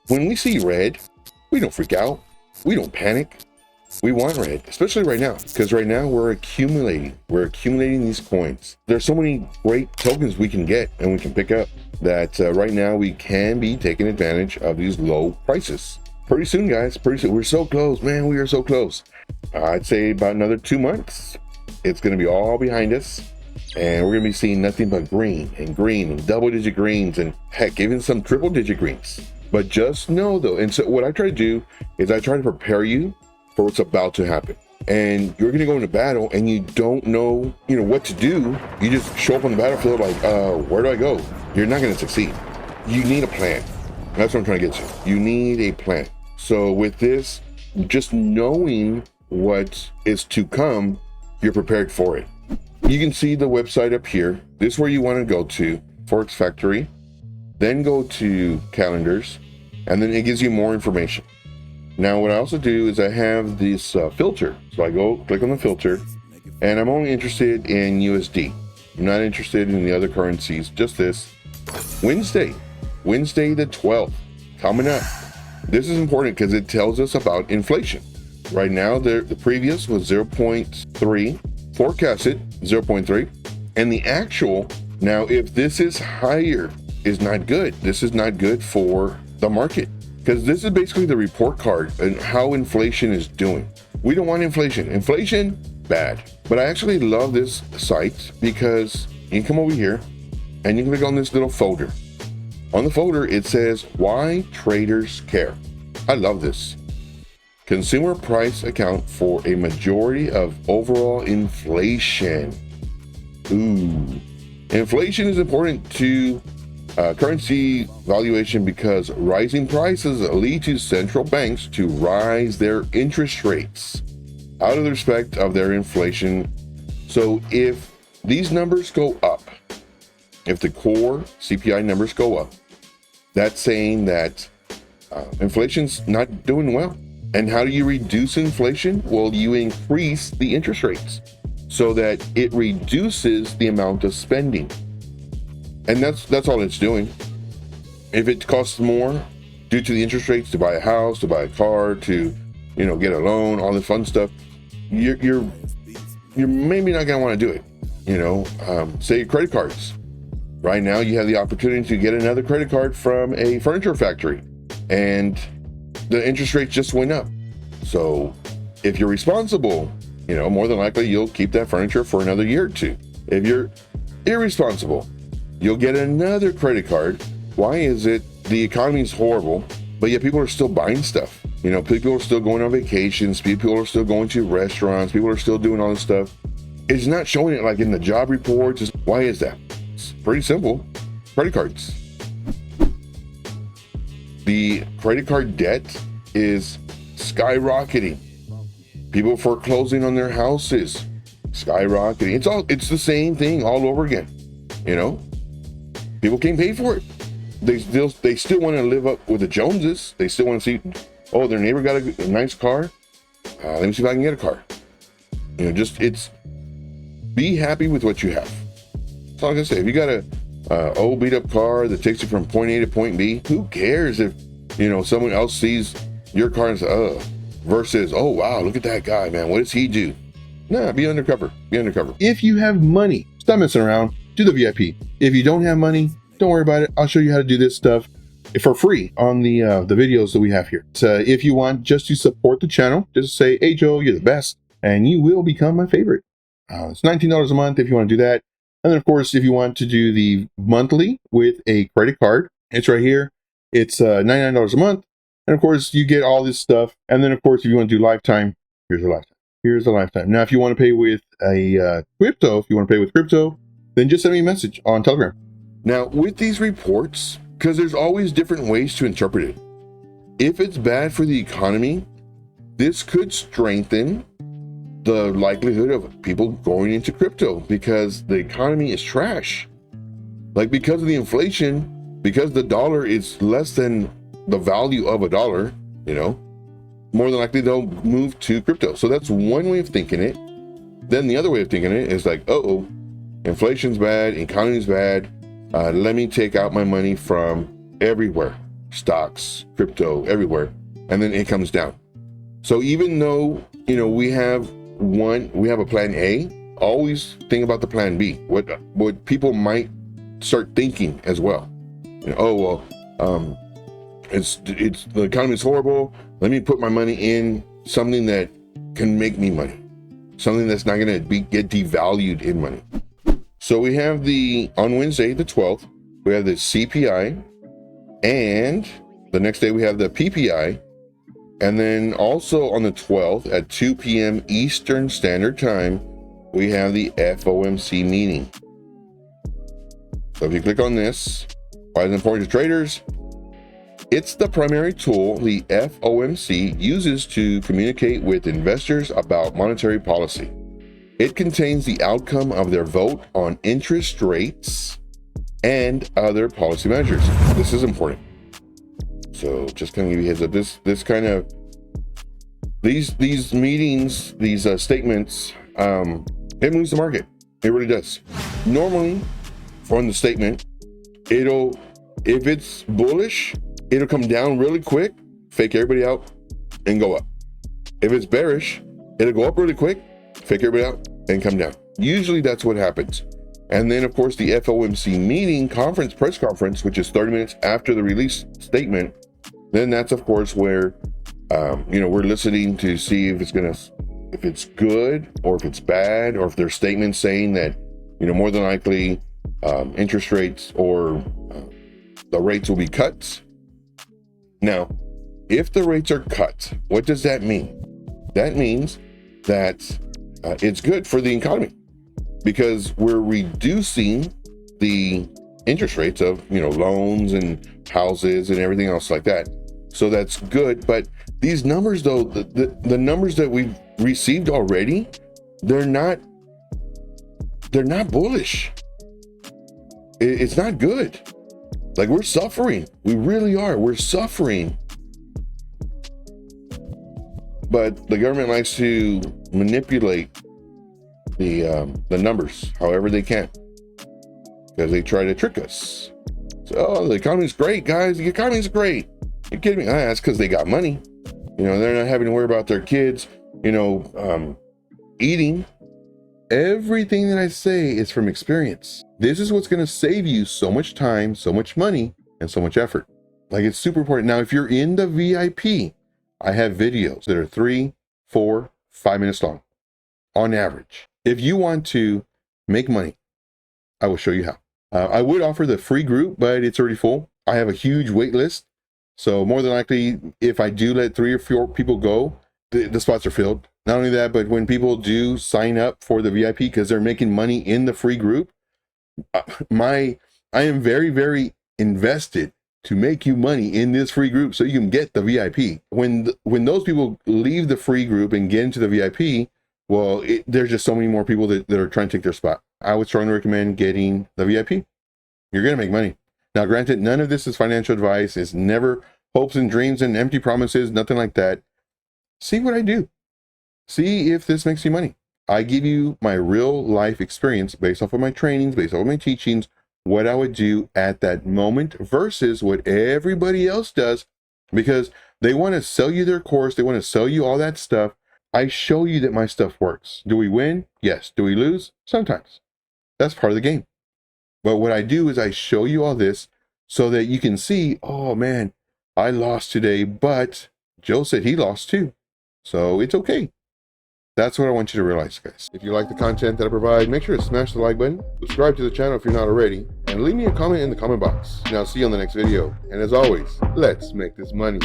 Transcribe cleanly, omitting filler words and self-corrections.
when we see red, we don't freak out. We don't panic. We want red, especially right now, because right now we're accumulating these coins. There's so many great tokens we can get and we can pick up that right now we can be taking advantage of these low prices. Pretty soon, guys, pretty soon. We're so close, man. We are so close. I'd say about another 2 months, it's going to be all behind us, and we're going to be seeing nothing but green and double-digit greens, and heck, even some triple-digit greens. But just know, though, and so what I try to do is I try to prepare you for what's about to happen. And you're going to go into battle and you don't know, what to do. You just show up on the battlefield like, where do I go? You're not going to succeed. You need a plan. That's what I'm trying to get to. You need a plan. So with this, just knowing what is to come, you're prepared for it. You can see the website up here. This is where you want to go to, Forex Factory. Then go to calendars, and then it gives you more information. Now, what I also do is I have this filter. So I go click on the filter, and I'm only interested in USD. I'm not interested in the other currencies, just this. Wednesday the 12th, coming up. This is important because it tells us about inflation. Right now, the previous was 0.3, forecasted 0.3, and the actual, now if this is higher, is not good. This is not good for the market, because this is basically the report card and how inflation is doing. We don't want inflation. Inflation, bad. But I actually love this site because you can come over here and you can click on this little folder. On the folder, it says why traders care. I love this. Consumer price account for a majority of overall inflation. Ooh. Inflation is important to currency valuation because rising prices lead to central banks to rise their interest rates out of the respect of their inflation. So if these numbers go up, if the core CPI numbers go up, that's saying that inflation's not doing well. And how do you reduce inflation? Well, you increase the interest rates so that it reduces the amount of spending. And that's all it's doing. If it costs more due to the interest rates to buy a house, to buy a car, to get a loan, all the fun stuff, you're maybe not gonna want to do it. Say credit cards. Right now, you have the opportunity to get another credit card from a furniture factory, and the interest rates just went up. So if you're responsible, more than likely you'll keep that furniture for another year or two. If you're irresponsible, you'll get another credit card. Why is it the economy is horrible, but yet people are still buying stuff? People are still going on vacations. People are still going to restaurants. People are still doing all this stuff. It's not showing it like in the job reports. Why is that? It's pretty simple. Credit cards. The credit card debt is skyrocketing. People foreclosing on their houses, skyrocketing. It's the same thing all over again. People can't pay for it. They still want to live up with the Joneses. They still want to see, their neighbor got a nice car. Let me see if I can get a car. Be happy with what you have. That's all I can say. If you got a old beat up car that takes you from point A to point B, who cares if someone else sees your car and says, versus, oh wow, look at that guy, man, what does he do? Nah, be undercover. If you have money, stop messing around. Do the VIP. If you don't have money, don't worry about it. I'll show you how to do this stuff for free on the videos that we have here. So if you want just to support the channel, just say, hey Joe, you're the best, and you will become my favorite. It's $19 a month if you want to do that. And then of course, if you want to do the monthly with a credit card, it's right here. It's $99 a month. And of course, you get all this stuff. And then of course, if you want to do lifetime, here's a lifetime. Now, if you want to pay with a crypto, then just send me a message on Telegram. Now, with these reports, because there's always different ways to interpret it. If it's bad for the economy, this could strengthen the likelihood of people going into crypto because the economy is trash. Like because of the inflation, because the dollar is less than the value of a dollar, more than likely they'll move to crypto. So that's one way of thinking it. Then the other way of thinking it is like, inflation's bad, economy's bad. Let me take out my money from everywhere. stocks, crypto, everywhere, and then it comes down. So even though, we have a plan A, always think about the plan B. What people might start thinking as well. It's the economy is horrible. Let me put my money in something that can make me money, something that's not going to get devalued in money. So we have on Wednesday, the 12th, we have the CPI, and the next day we have the PPI, and then also on the 12th at 2 p.m. Eastern Standard Time, we have the FOMC meeting. So if you click on this, why is it important to traders? It's the primary tool the FOMC uses to communicate with investors about monetary policy. It contains the outcome of their vote on interest rates and other policy measures. This is important. So just kind of give you a heads up. These meetings, these statements, it moves the market. It really does. Normally, from the statement, if it's bullish, it'll come down really quick, fake everybody out, and go up. If it's bearish, it'll go up really quick, fake everybody out, and come down. Usually that's what happens. And then, of course, the FOMC meeting press conference, which is 30 minutes after the release statement, then that's, of course, where, we're listening to see if it's good or if it's bad, or if there's statements saying that, more than likely interest rates or the rates will be cut. Now, if the rates are cut, what does that mean? That means that it's good for the economy, because we're reducing the interest rates of, loans and houses and everything else like that. So that's good. But these numbers, though, the numbers that we've received already, they're not bullish. It's not good. Like, we're suffering. We really are. We're suffering. But the government likes to manipulate the numbers however they can, because they try to trick us. So, the economy's great, guys. The economy's great. You kidding me? That's because they got money. They're not having to worry about their kids, eating. Everything that I say is from experience. This is what's going to save you so much time, so much money, and so much effort. Like, it's super important. Now, if you're in the VIP, I have videos that are 3, 4, 5 minutes long on average. If you want to make money, I will show you how. I would offer the free group, but it's already full. I have a huge wait list. So more than likely, if I do let 3 or 4 people go, the spots are filled. Not only that, but when people do sign up for the VIP because they're making money in the free group, I am very, very invested to make you money in this free group so you can get the VIP. When those people leave the free group and get into the VIP, well, there's just so many more people that are trying to take their spot. I would strongly recommend getting the VIP. You're going to make money. Now, granted, none of this is financial advice. It's never hopes and dreams and empty promises, nothing like that. See what I do. See if this makes you money. I give you my real life experience based off of my trainings, based off of my teachings, what I would do at that moment versus what everybody else does, because they want to sell you their course. They want to sell you all that stuff. I show you that my stuff works. Do we win? Yes. Do we lose? Sometimes. That's part of the game. But what I do is I show you all this so that you can see, oh man, I lost today, but Joe said he lost too. So it's okay. That's what I want you to realize, guys. If you like the content that I provide, make sure to smash the like button, subscribe to the channel if you're not already, and leave me a comment in the comment box. And I'll see you on the next video. And as always, let's make this money.